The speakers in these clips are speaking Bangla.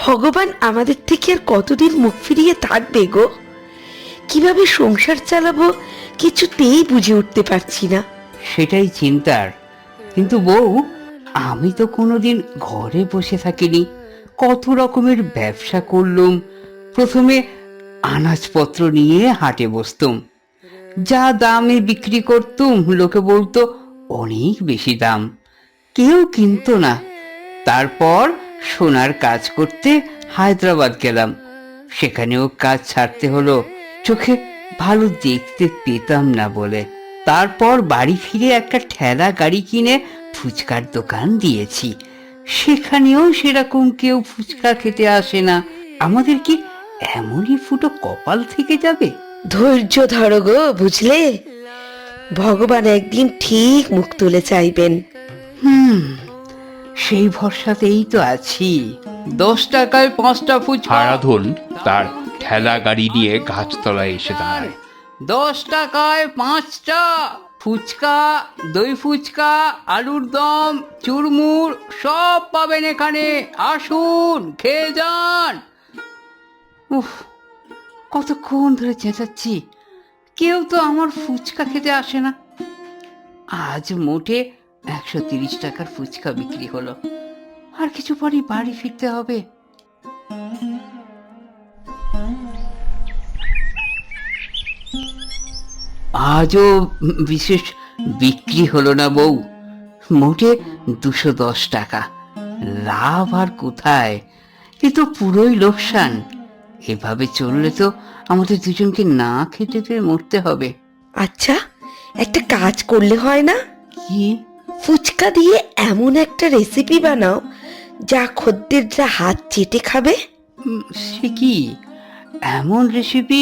ভগবান আমাদের থেকে আর কতদিন মুখ ফিরিয়ে থাকবে গো? কিভাবে সংসার চালাবো কিছুতেই বুঝে উঠতে পারছি না। সেটাই চিন্তার। কিন্তু বউ, আমি তো কোনোদিন ঘরে বসে থাকিনি, কত রকমের ব্যবসা করলুম। প্রথমে আনাজপত্র নিয়ে হাটে বসতুম, যা দামে বিক্রি করতুম লোকে বলতো অনেক বেশি দাম, কেউ কিনতো না। তারপর সোনার কাজ করতে হায়দ্রাবাদ গেলাম, সেখানেও কাজ ছাড়তে হলো, চোখে ভালো দেখতে পেতাম না বলে। তারপর বাড়ি ফিরে একটা ঠেলা গাড়ি কিনে ফুচকার দোকান দিয়েছি, সেখানেও সেরকম কেউ ফুচকা খেতে আসে না। আমাদের কি এমনই ফুটো কপাল থেকে যাবে? ধৈর্য ধরো গো, বুঝলে? ভগবান একদিন ঠিক মুখ তুলে চাইবেন। সেই ভরসাতেই তো আছি। 10 টাকায় 5টা ফুচকা। হারাধন তার ঠেলা গাড়ি নিয়ে গাছতলায় এসে দাঁড়ায়। 10 টাকায় 5টা ফুচকা, দই ফুচকা, আলুর দম, চুরমুর সব পাবেন এখানে, আসুন খেয়ে যান। উফ, কতক্ষণ ধরে চেঁচাচ্ছি, কেউ তো আমার ফুচকা খেতে আসে না। আজ মোটে 130 টাকার ফুচকা বিক্রি হলো। আর কিছু পরই বাড়ি ফিরতে হবে। আজও বিশেষ বিক্রি হলো না বউ, মোটে 210 টাকা। লাভ আর কোথায়, এ তো পুরোই লোকসান। এভাবে চললে তো আমাদের দুজনকে না খেতে পেয়ে মরতে হবে। আচ্ছা, একটা কাজ করলে হয় না? কি? ফুচকা দিয়ে এমন একটা রেসিপি বানাও যা খদ্দেররা হাত চেটে খাবে। সে কি? এমন রেসিপি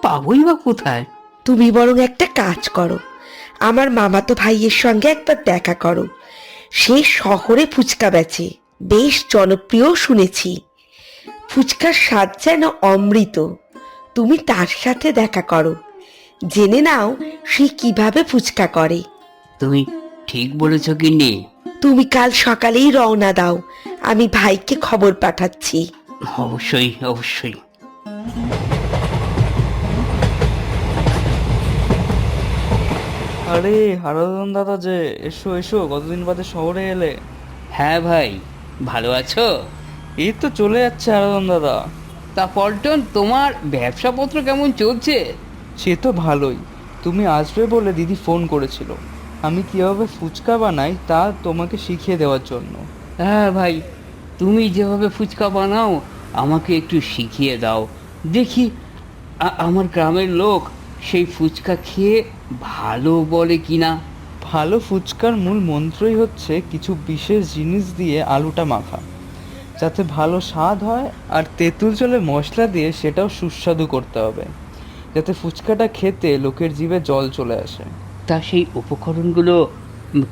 পাবোই বা কোথায়? তুমি বরং একটা কাজ করো, আমার মামাতো ভাইয়ের সঙ্গে একবার দেখা করো। সে শহরে ফুচকা বেচে, বেশ জনপ্রিয় শুনেছি। ফুচকার স্বাদ যেন অমৃত। তুমি তার সাথে দেখা করো, জেনে নাও সে কিভাবে ফুচকা করে। তুমি ঠিক বলেছ গিন্নি। তুমি কাল সকালেই রওনা দাও, আমি ভাইকে খবর পাঠাচ্ছি। অবশ্যই অবশ্যই। আরে হারাধন দাদা যে, এসো এসো, কতদিন বাদে শহরে এলে। হ্যাঁ ভাই, ভালো আছো? এই তো চলে যাচ্ছে হারাধন দাদা। তা পল্টন, তোমার ব্যবসাপত্র কেমন চলছে? সে তো ভালোই। তুমি আসবে বলে দিদি ফোন করেছিল, আমি কিভাবে ফুচকা বানাই তা তোমাকে শিখিয়ে দেওয়ার জন্য। হ্যাঁ ভাই, তুমি যেভাবে ফুচকা বানাও আমাকে একটু শিখিয়ে দাও, দেখি আমার গ্রামের লোক সেই ফুচকা খেয়ে ভালো বলে কিনা। ভালো ফুচকার মূল মন্ত্রই হচ্ছে কিছু বিশেষ জিনিস দিয়ে আলুটা মাখা, যাতে ভালো স্বাদ হয়, আর তেঁতুল জলে মশলা দিয়ে সেটাও সুস্বাদু করতে হবে, যাতে ফুচকাটা খেতে লোকের জিভে জল চলে আসে। তা সেই উপকরণগুলো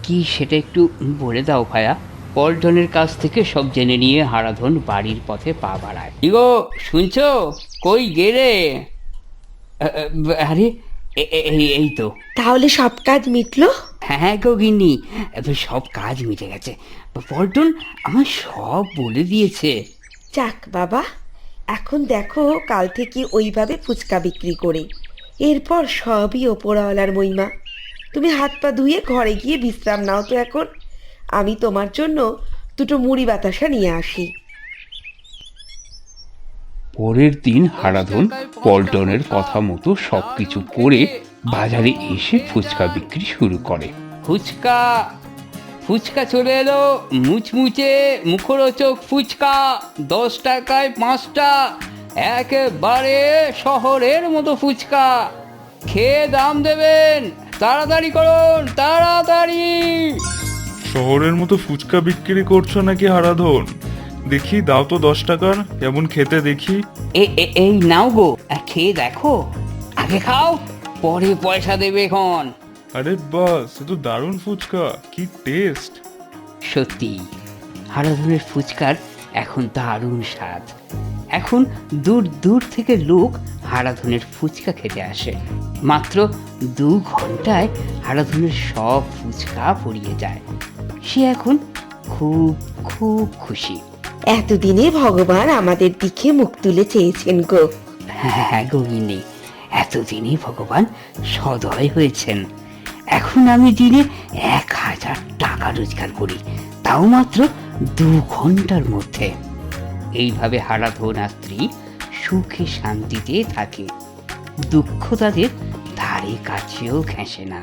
কি সেটা একটু বলে দাও ভায়া। পল্টনের কাছ থেকে সব জেনে নিয়ে হারাধন বাড়ির পথে পা বাড়ায়। ইগো, শুনছো? কই গেলে? আরে এই তো। তাহলে সব কাজ মিটলো? হ্যাঁ গো গিন্নি, এবার সব কাজ মিটে গেছে। পল্টন আমার সব বলে দিয়েছে। যাক বাবা, এখন দেখো কাল থেকে ওইভাবে ফুচকা বিক্রি করে, এরপর সবই ওপরওয়ালার মহিমা। তুমি হাত পা ধুয়ে ঘরে গিয়ে বিশ্রাম নাও তো এখন। আমি তোমার জন্য দুটো মুড়ি বাতাসা নিয়ে আসি। পরের দিন হারাধন পল্টনের কথা মতো সবকিছু করে বাজারে এসে ফুচকা বিক্রি শুরু করে। ফুচকা ফুচকা চলে এলো, মুচমুচে মুখরোচক ফুচকা, 10 টাকায় 5টা, একেবারে শহরের মতো ফুচকা। খেয়ে দাম দেবেন, তাড়াতাড়ি করুন, তাড়াতাড়ি। শহরের মতো ফুচকা বিক্রি করছো নাকি হারাধন? দেখি দাও তো 10 টাকার, কেমন খেতে দেখি। এই নাও গো, খেয়ে দেখো। আগে খাও, পরে পয়সা দেবে এখন। আরে বাস, এ তো দারুণ ফুচকা, কি টেস্ট! সত্যি, হারাধনের ফুচকার এখন দারুণ স্বাদ। এখন দূর দূর থেকে লোক হারাধনের ফুচকা খেতে আসে। মাত্র 2 ঘন্টায় হারাধনের সব ফুচকা ফুরিয়ে যায়। সে এখন খুব খুব খুশি। এতদিনে ভগবান আমাদের দিকে মুখ তুলে চেয়েছেন গো। হ্যাঁ গিন্নি, এতদিনই ভগবান সদয় হয়েছেন। এখন আমি দিনে 1,000 টাকা রোজগার করি, তাও মাত্র 2 ঘন্টার মধ্যে। এইভাবে হারাধন আর স্ত্রী সুখে শান্তিতে থাকে, দুঃখ তাদের ধারে কাছেও ঘেঁষে না।